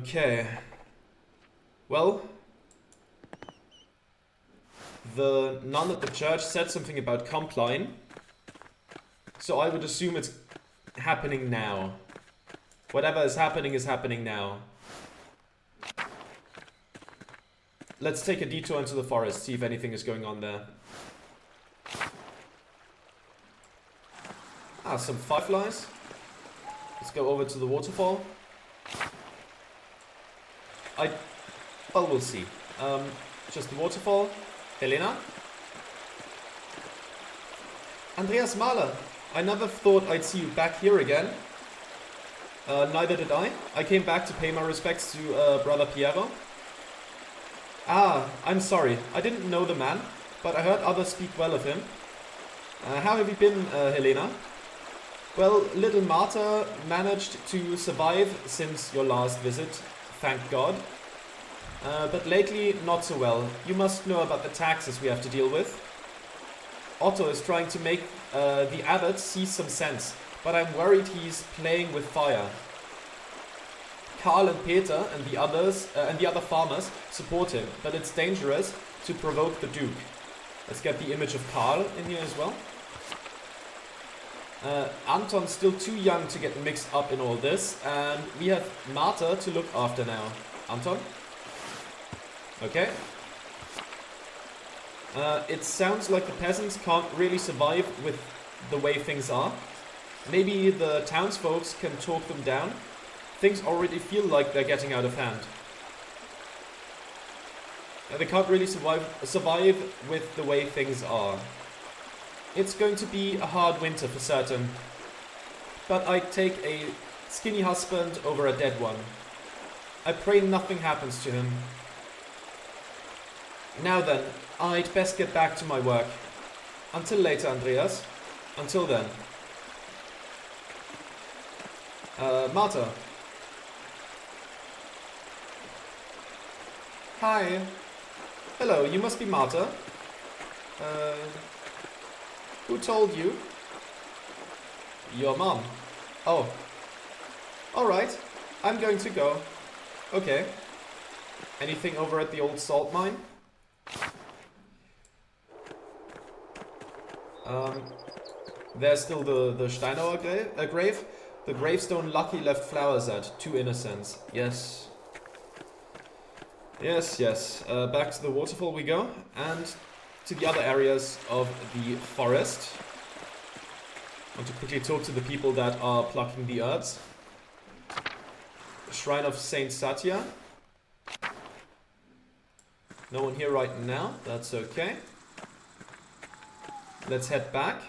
Okay. Well, the nun at the church said something about compline, so I would assume it's happening now. Whatever is happening now. Let's take a detour into the forest, see if anything is going on there. Ah, some fireflies. Let's go over to the waterfall. Well, we'll see. Just the waterfall. Helena? Andreas Mahler. I never thought I'd see you back here again. Neither did I. I came back to pay my respects to Brother Piero. Ah, I'm sorry. I didn't know the man, but I heard others speak well of him. How have you been, Helena? Well, little Marta managed to survive since your last visit, thank God. But lately, not so well. You must know about the taxes we have to deal with. Otto is trying to make the abbot see some sense, but I'm worried he's playing with fire. Karl and Peter and the other farmers support him, but it's dangerous to provoke the Duke. Let's get the image of Karl in here as well. Anton's still too young to get mixed up in all this, and we have Marta to look after now. Anton? Okay. It sounds like the peasants can't really survive with the way things are. Maybe the townsfolk can talk them down. Things already feel like they're getting out of hand. They can't really survive with the way things are. It's going to be a hard winter for certain. But I'd take a skinny husband over a dead one. I pray nothing happens to him. Now then, I'd best get back to my work. Until later, Andreas. Until then. Marta. Hi. Hello, you must be Marta. Who told you? Your mom. Oh. Alright, I'm going to go. Okay. Anything over at the old salt mine? There's still the Steinauer grave. The gravestone Lucky left flowers at. 2 innocents. Yes. Yes. Back to the waterfall we go. And to the other areas of the forest. I want to quickly talk to the people that are plucking the herbs. Shrine of Saint Satya. No one here right now. That's okay. Let's head back.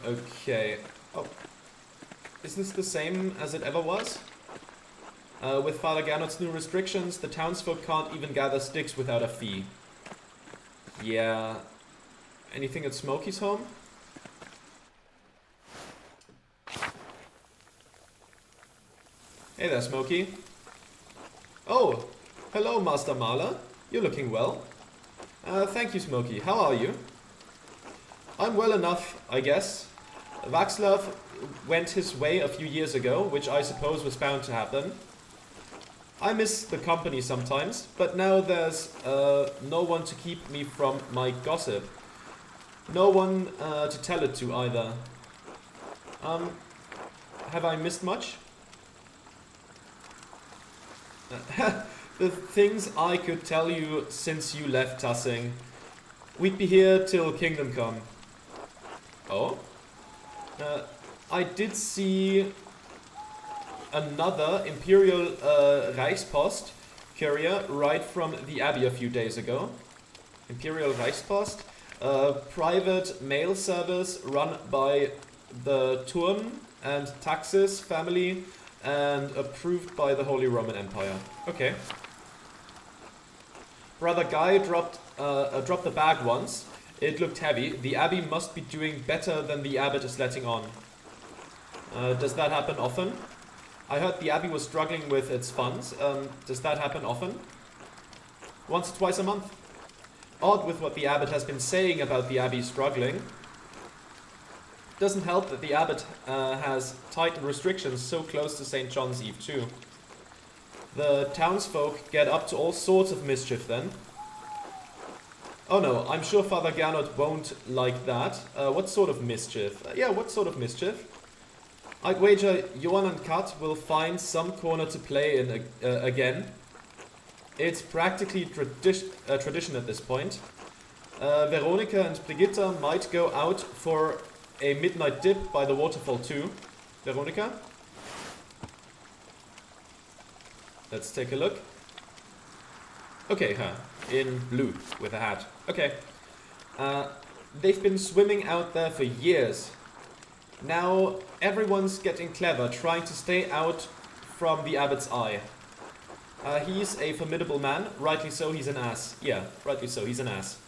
Okay. Oh. Is this the same as it ever was? With Father Gernot's new restrictions, the townsfolk can't even gather sticks without a fee. Yeah. Anything at Smokey's home? Hey there, Smokey. Oh, hello, Master Mahler. You're looking well. Thank you, Smokey. How are you? I'm well enough, I guess. Václav went his way a few years ago, which I suppose was bound to happen. I miss the company sometimes, but now there's no one to keep me from my gossip. No one to tell it to either. Have I missed much? The things I could tell you since you left Tussing. We'd be here till Kingdom Come. Oh? I did see another Imperial Reichspost courier right from the Abbey a few days ago. Imperial Reichspost, a private mail service run by the Turn and Taxis family and approved by the Holy Roman Empire. Okay. Brother Guy dropped the bag once. It looked heavy. The Abbey must be doing better than the Abbot is letting on. Does that happen often? I heard the Abbey was struggling with its funds. Does that happen often? Once or twice a month. Odd with what the Abbot has been saying about the Abbey struggling. Doesn't help that the abbot has tightened restrictions so close to St. John's Eve too. The townsfolk get up to all sorts of mischief then. Oh no, I'm sure Father Gernot won't like that. What sort of mischief? Yeah, what sort of mischief? I'd wager Johan and Kat will find some corner to play in again. It's practically tradition at this point. Veronica and Brigitta might go out for a midnight dip by the waterfall too. Veronica? Let's take a look. Okay, her. In blue, with a hat. Okay. They've been swimming out there for years. Now everyone's getting clever, trying to stay out from the abbot's eye. He's a formidable man. Rightly so, he's an ass. Yeah, rightly so, he's an ass.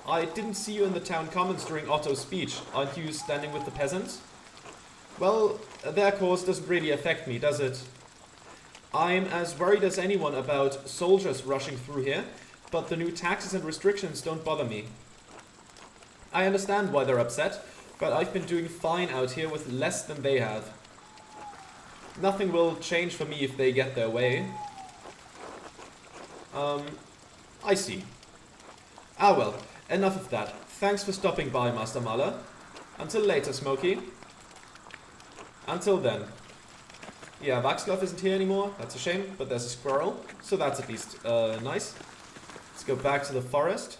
I didn't see you in the town commons during Otto's speech. Aren't you standing with the peasants? Well, their cause doesn't really affect me, does it? I'm as worried as anyone about soldiers rushing through here, but the new taxes and restrictions don't bother me. I understand why they're upset, but I've been doing fine out here with less than they have. Nothing will change for me if they get their way. I see. Ah well, enough of that. Thanks for stopping by, Master Mahler. Until later, Smokey. Until then. Yeah, Waxlove isn't here anymore. That's a shame, but there's a squirrel. So that's at least nice. Let's go back to the forest.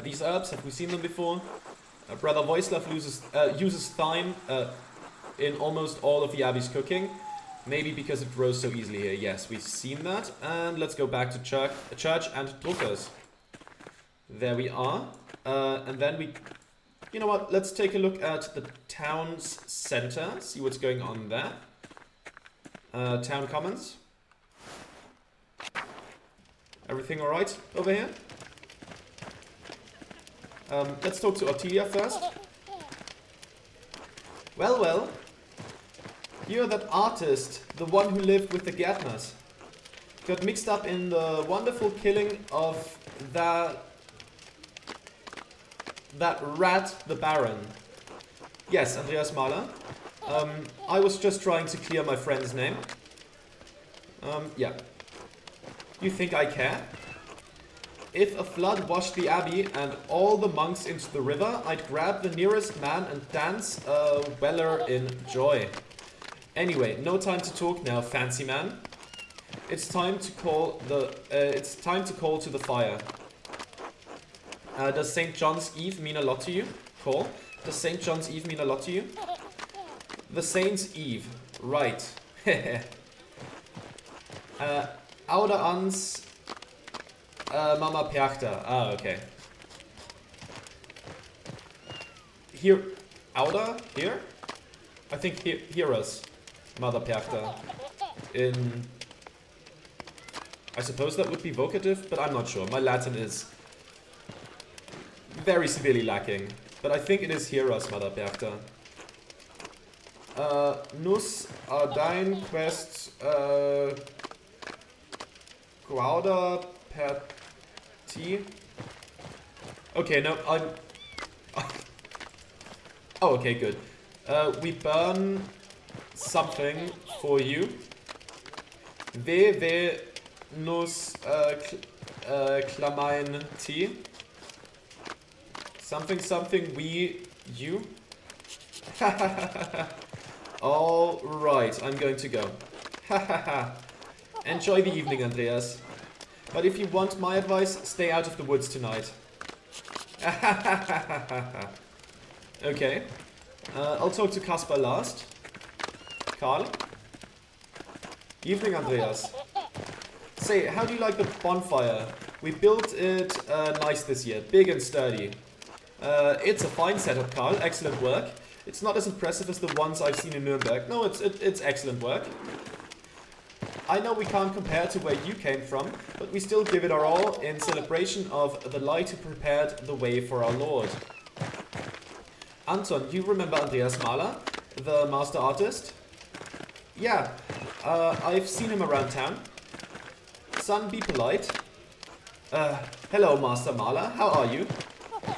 These herbs, have we seen them before? Brother Voislav uses thyme in almost all of the Abbey's cooking. Maybe because it grows so easily here. Yes, we've seen that. And let's go back to church and Druckers. There we are. And then we... You know what? Let's take a look at the town's center. See what's going on there. Town commons. Everything alright over here? Let's talk to Ottilia first. Well, well. You're that artist, the one who lived with the Gärtners. Got mixed up in the wonderful killing of that rat, the Baron. Yes, Andreas Mahler. I was just trying to clear my friend's name. Yeah. You think I care? If a flood washed the abbey and all the monks into the river, I'd grab the nearest man and dance a weller in joy. Anyway, no time to talk now, fancy man. It's time to call to the fire. Does St. John's Eve mean a lot to you? Call. Does St. John's Eve mean a lot to you? The Saint's Eve. Right. Ouder ans Mama Perchta. Ah, okay. Here. Ouder? Here? I think hear us. Mother Perchta. In... I suppose that would be vocative, but I'm not sure. My Latin is very severely lacking. But I think it is hear us, Mother Perchta. Nus dein quest Guauda per T. Okay, no, I'm... Oh, okay, good. We burn something for you. We nus clamain T. Something we you. All right, I'm going to go. Enjoy the evening, Andreas. But if you want my advice, stay out of the woods tonight. Okay. I'll talk to Kaspar last. Karl? Evening, Andreas. Say, how do you like the bonfire? We built it nice this year, big and sturdy. It's a fine setup, Karl. Excellent work. It's not as impressive as the ones I've seen in Nuremberg. No, it's excellent work. I know we can't compare to where you came from, but we still give it our all in celebration of the light who prepared the way for our Lord. Anton, you remember Andreas Mahler, the master artist? Yeah, I've seen him around town. Son, be polite. Hello, Master Mahler, how are you?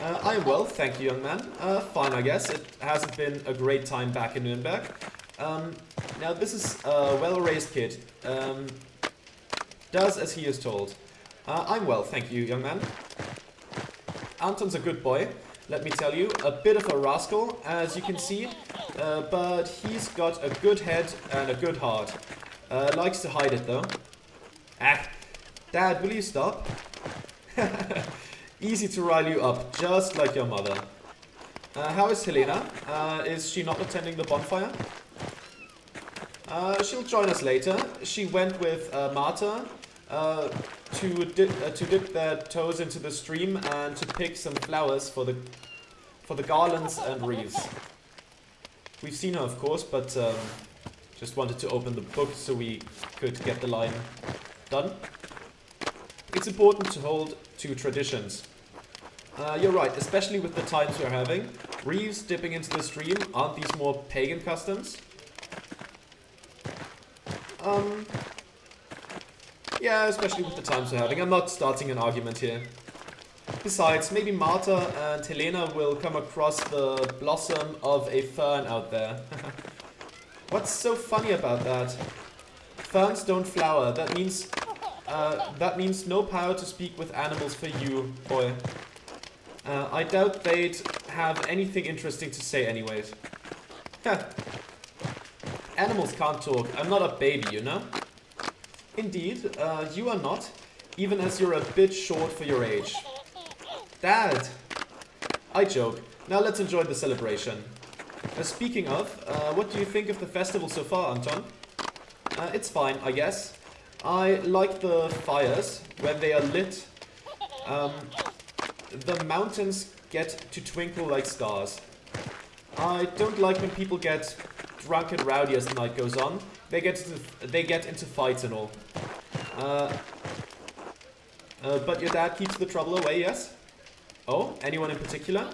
I'm well, thank you, young man. Fine, I guess. It hasn't been a great time back in Nuremberg. Now, this is a well-raised kid. Does as he is told. I'm well, thank you, young man. Anton's a good boy, let me tell you. A bit of a rascal, as you can see. But he's got a good head and a good heart. Likes to hide it, though. Ah, Dad, will you stop? Easy to rile you up, just like your mother. How is Helena? Is she not attending the bonfire? She'll join us later. She went with Marta to dip their toes into the stream and to pick some flowers for the garlands and wreaths. We've seen her, of course, but just wanted to open the book so we could get the line done. It's important to hold to traditions. You're right, especially with the times we're having. Wreaths dipping into the stream, aren't these more pagan customs? Yeah, especially with the times we're having. I'm not starting an argument here. Besides, maybe Marta and Helena will come across the blossom of a fern out there. What's so funny about that? Ferns don't flower. That means no power to speak with animals for you, boy. I doubt they'd have anything interesting to say anyways. Animals can't talk. I'm not a baby, you know? Indeed, you are not, even as you're a bit short for your age. Dad! I joke. Now let's enjoy the celebration. Speaking of, what do you think of the festival so far, Anton? It's fine, I guess. I like the fires when they are lit. The mountains get to twinkle like stars. I don't like when people get drunk and rowdy as the night goes on. They get into fights and all. But your dad keeps the trouble away, yes? Oh, anyone in particular?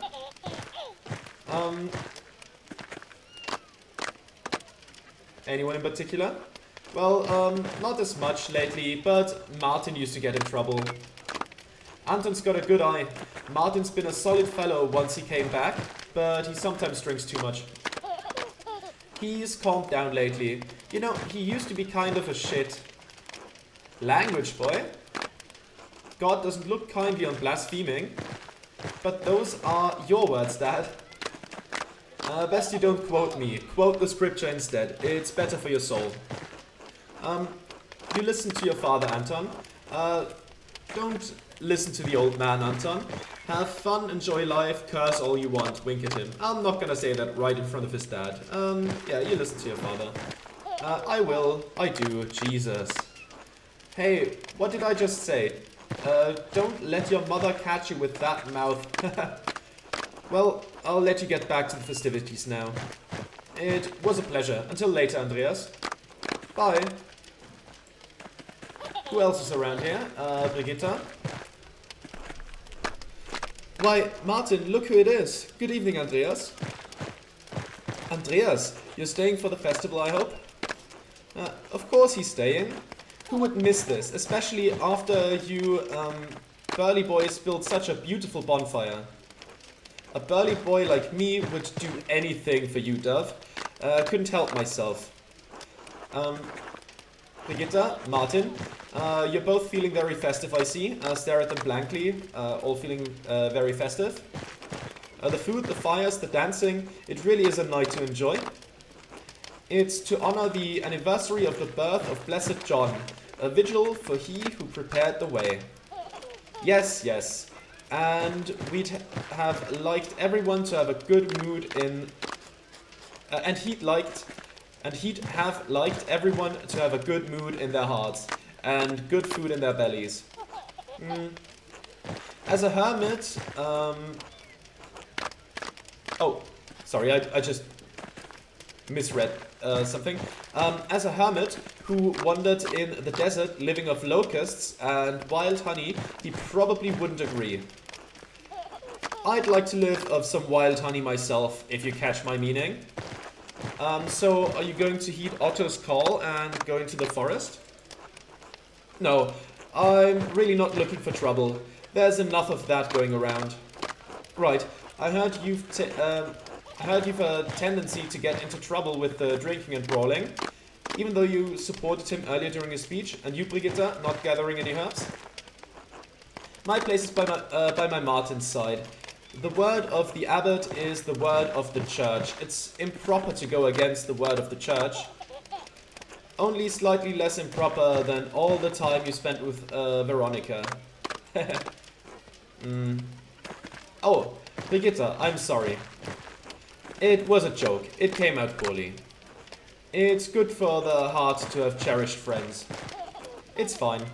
Anyone in particular? Well, not as much lately, but Martin used to get in trouble. Anton's got a good eye. Martin's been a solid fellow once he came back, but he sometimes drinks too much. He's calmed down lately. You know, he used to be kind of a shit. Language, boy. God doesn't look kindly on blaspheming. But those are your words, Dad. Best you don't quote me. Quote the scripture instead. It's better for your soul. You listen to your father, Anton. Don't listen to the old man, Anton. Have fun, enjoy life, curse all you want, wink at him. I'm not gonna say that right in front of his dad. Yeah, you listen to your father. I will. I do. Jesus. Hey, what did I just say? Don't let your mother catch you with that mouth. Well, I'll let you get back to the festivities now. It was a pleasure. Until later, Andreas. Bye. Who else is around here? Brigitta? Why, Martin, look who it is. Good evening, Andreas. Andreas, you're staying for the festival, I hope? Of course he's staying. Who would miss this, especially after you, burly boys built such a beautiful bonfire? A burly boy like me would do anything for you, Dove. Couldn't help myself. Brigitta, Martin, you're both feeling very festive, I see. Stare at them blankly, all feeling very festive. The food, the fires, the dancing, it really is a night to enjoy. It's to honor the anniversary of the birth of Blessed John, a vigil for he who prepared the way. Yes, yes, and we'd have liked everyone to have a good mood in... and he'd have liked everyone to have a good mood in their hearts, and good food in their bellies. As a hermit, oh, sorry, I just misread something. As a hermit who wandered in the desert living off locusts and wild honey, he probably wouldn't agree. I'd like to live off some wild honey myself, if you catch my meaning. So, are you going to heed Otto's call and go into the forest? No, I'm really not looking for trouble. There's enough of that going around. Right. I heard you've a tendency to get into trouble with drinking and brawling, even though you supported him earlier during his speech, and you, Brigitte, not gathering any herbs. My place is by my Martin's side. The word of the abbot is the word of the church. It's improper to go against the word of the church. Only slightly less improper than all the time you spent with Veronica. Oh, Brigitte, I'm sorry. It was a joke. It came out poorly. It's good for the heart to have cherished friends. It's fine.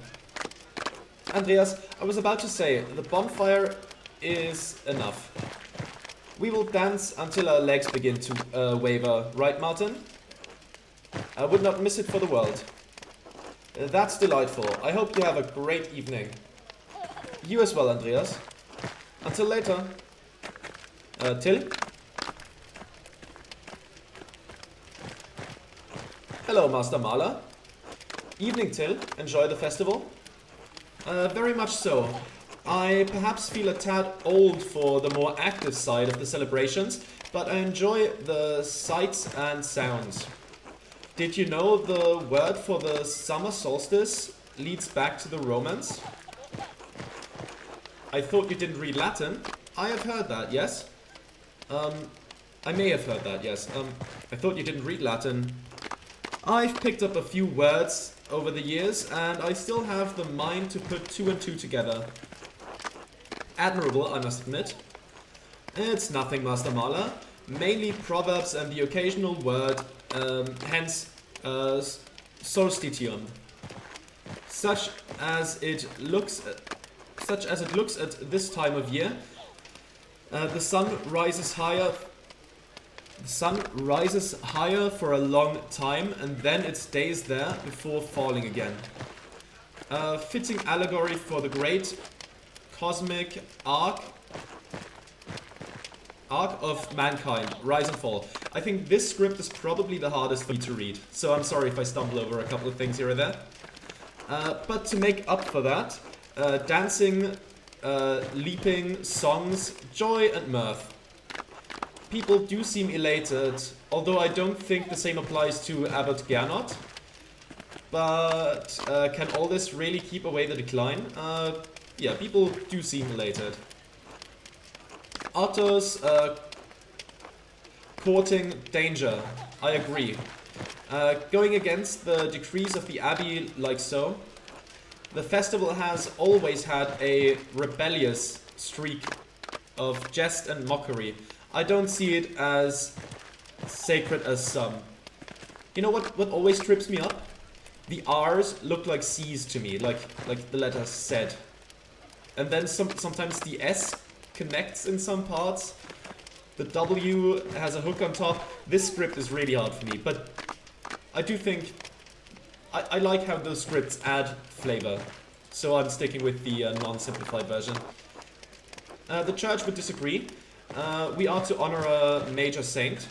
Andreas, I was about to say, the bonfire is enough. We will dance until our legs begin to waver, right, Martin? I would not miss it for the world. That's delightful. I hope you have a great evening. You as well, Andreas. Until later. Till? Hello, Master Mahler. Evening, Till. Enjoy the festival? Very much so. I perhaps feel a tad old for the more active side of the celebrations, but I enjoy the sights and sounds. Did you know the word for the summer solstice leads back to the Romans? I thought you didn't read Latin. I have heard that, yes? I may have heard that, yes. I thought you didn't read Latin. I've picked up a few words over the years, and I still have the mind to put two and two together. Admirable, I must admit. It's nothing, Master Mahler. Mainly proverbs and the occasional word, hence solstitium. Such as it looks at this time of year. The sun rises higher. The sun rises higher for a long time, and then it stays there before falling again. A fitting allegory for the great cosmic arc of mankind, rise and fall. I think this script is probably the hardest for me to read, so I'm sorry if I stumble over a couple of things here or there. But to make up for that, dancing, leaping, songs, joy and mirth. People do seem elated, although I don't think the same applies to Abbot Gernot. But can all this really keep away the decline? Yeah, people do seem elated. Otto's courting danger. I agree. Going against the decrees of the abbey like so. The festival has always had a rebellious streak of jest and mockery. I don't see it as sacred as some. You know what always trips me up? The R's look like C's to me, like the letter said. And then sometimes the S connects in some parts. The W has a hook on top. This script is really hard for me, but I do think I like how those scripts add flavor. So I'm sticking with the non-simplified version. The church would disagree. We are to honor a major saint.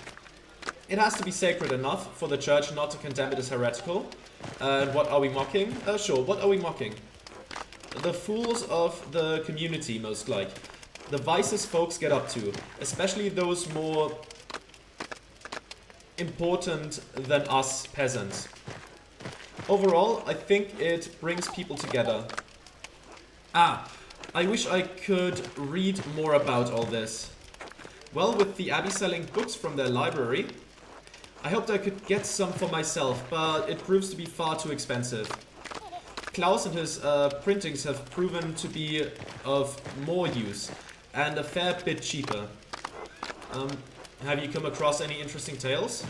It has to be sacred enough for the church not to condemn it as heretical. And what are we mocking? Sure, what are we mocking? The fools of the community, most like. The vices folks get up to, especially those more important than us peasants. Overall, I think it brings people together. I wish I could read more about all this. Well, with the abbey selling books from their library, I hoped I could get some for myself, but it proves to be far too expensive. Klaus and his printings have proven to be of more use, and a fair bit cheaper. Have you come across any interesting tales?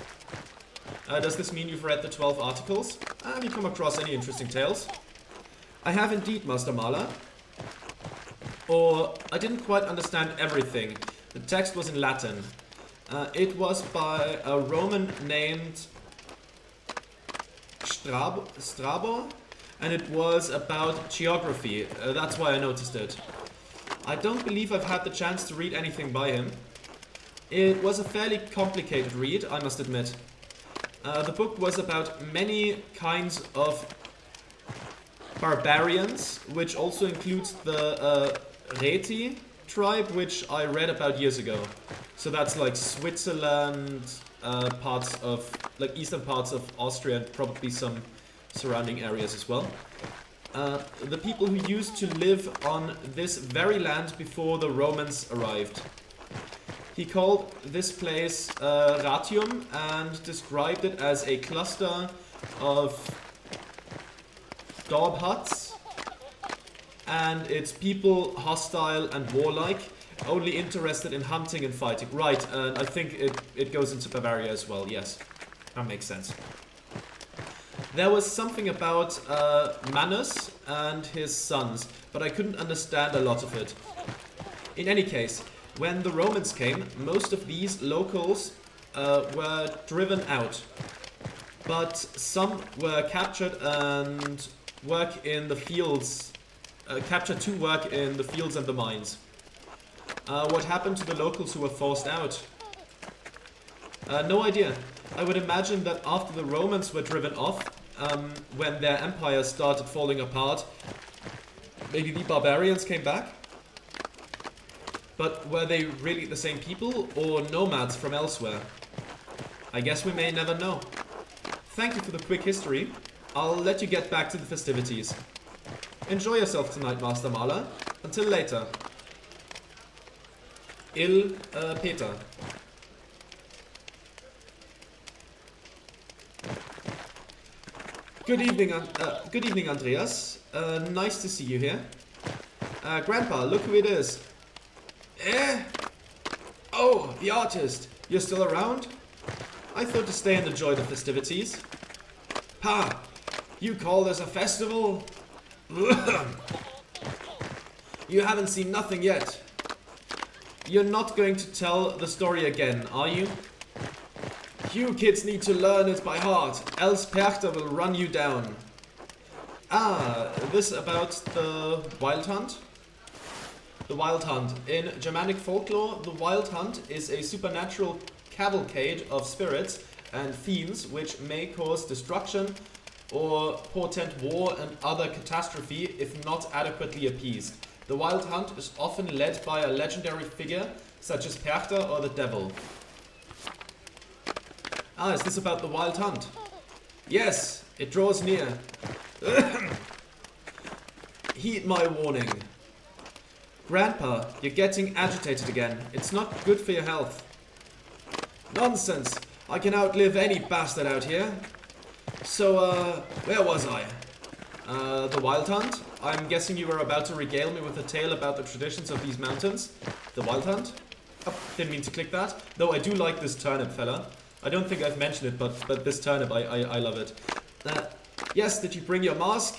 Does this mean you've read the 12 articles? Have you come across any interesting tales? I have indeed, Master Mahler. Or, I didn't quite understand everything. The text was in Latin. It was by a Roman named Strabo, and it was about geography. That's why I noticed it. I don't believe I've had the chance to read anything by him. It was a fairly complicated read, I must admit. The book was about many kinds of barbarians, which also includes the Reti, tribe which I read about years ago. So that's like Switzerland, parts of, like eastern parts of Austria and probably some surrounding areas as well. The people who used to live on this very land before the Romans arrived. He called this place Ratium and described it as a cluster of daub huts, and its people hostile and warlike, only interested in hunting and fighting. Right, and I think it goes into Bavaria as well, yes. That makes sense. There was something about Manus and his sons, but I couldn't understand a lot of it. In any case, when the Romans came, most of these locals were driven out, but some were captured and work in the fields, captured to work in the fields and the mines. What happened to the locals who were forced out? No idea. I would imagine that after the Romans were driven off, when their empire started falling apart, maybe the barbarians came back? But were they really the same people, or nomads from elsewhere? I guess we may never know. Thank you for the quick history. I'll let you get back to the festivities. Enjoy yourself tonight, Master Maler. Until later. Peter. Good evening, Andreas. Nice to see you here. Grandpa, look who it is. Oh, the artist. You're still around? I thought to stay and enjoy the festivities. Pa, you call this a festival? You haven't seen nothing yet. You're not going to tell the story again, are you? You kids need to learn it by heart, else Perchter will run you down. This about the wild hunt? The wild hunt. In Germanic folklore, the wild hunt is a supernatural cavalcade of spirits and fiends which may cause destruction or portend war and other catastrophe if not adequately appeased. The wild hunt is often led by a legendary figure such as Perchter or the devil. Is this about the wild hunt? Yes, it draws near. Heed my warning. Grandpa, you're getting agitated again. It's not good for your health. Nonsense. I can outlive any bastard out here. So, where was I? The wild hunt? I'm guessing you were about to regale me with a tale about the traditions of these mountains. The wild hunt? Oh, didn't mean to click that. Though I do like this turnip fella. I don't think I've mentioned it, but this turnip, I love it. Yes, did you bring your mask?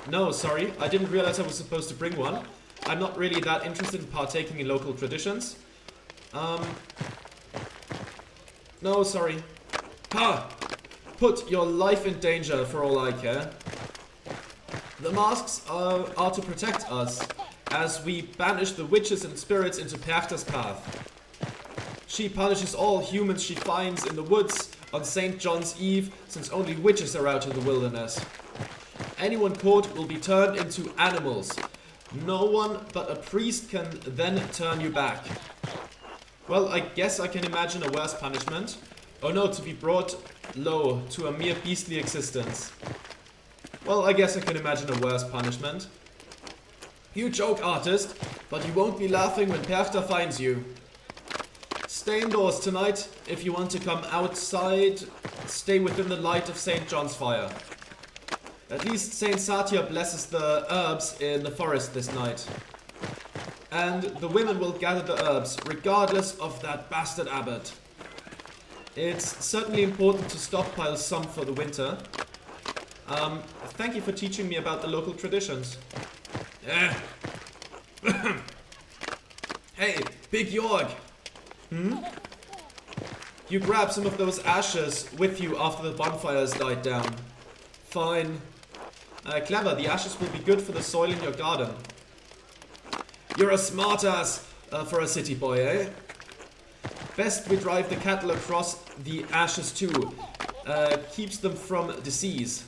No, sorry. I didn't realize I was supposed to bring one. I'm not really that interested in partaking in local traditions. No, sorry. Ha! Put your life in danger for all I care. The masks are to protect us, as we banish the witches and spirits into Perchter's path. She punishes all humans she finds in the woods on St. John's Eve, since only witches are out in the wilderness. Anyone caught will be turned into animals. No one but a priest can then turn you back. Well, I guess I can imagine a worse punishment. Oh no, to be brought low to a mere beastly existence. Well, I guess I can imagine a worse punishment. You joke, artist, but you won't be laughing when Perchter finds you. Stay indoors tonight. If you want to come outside, stay within the light of St. John's fire. At least St. Satya blesses the herbs in the forest this night. And the women will gather the herbs, regardless of that bastard abbot. It's certainly important to stockpile some for the winter. Thank you for teaching me about the local traditions. Hey, Big Jorg! You grab some of those ashes with you after the bonfires died down. Fine. Clever, the ashes will be good for the soil in your garden. You're a smartass for a city boy, eh? Best we drive the cattle across the ashes too. Keeps them from disease.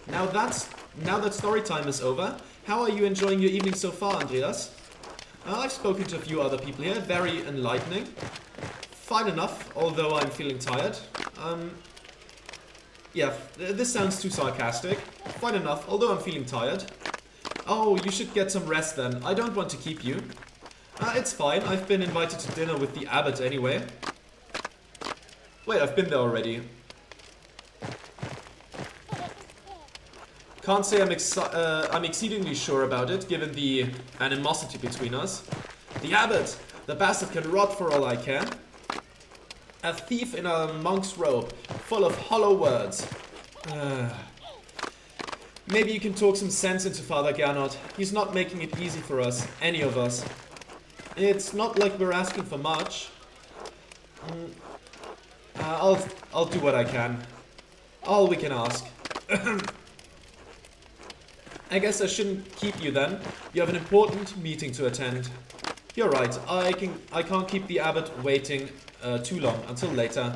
Now that story time is over, How are you enjoying your evening so far, Andreas? I've spoken to a few other people here, very enlightening. Fine enough, although I'm feeling tired. Yeah, this sounds too sarcastic. Fine enough, although I'm feeling tired. Oh, you should get some rest then. I don't want to keep you. It's fine, I've been invited to dinner with the abbot anyway. Wait, I've been there already. Can't say I'm exceedingly sure about it, given the animosity between us. The abbot! The bastard can rot for all I care. A thief in a monk's robe, full of hollow words. Maybe you can talk some sense into Father Gernot. He's not making it easy for us, any of us. It's not like we're asking for much. I'll do what I can. All we can ask. I guess I shouldn't keep you then. You have an important meeting to attend. You're right, I can't keep the abbot waiting too long, until later.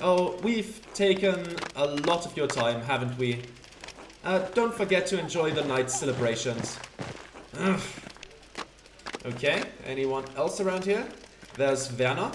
Oh, we've taken a lot of your time, haven't we? Don't forget to enjoy the night's celebrations. Okay, anyone else around here? There's Werner.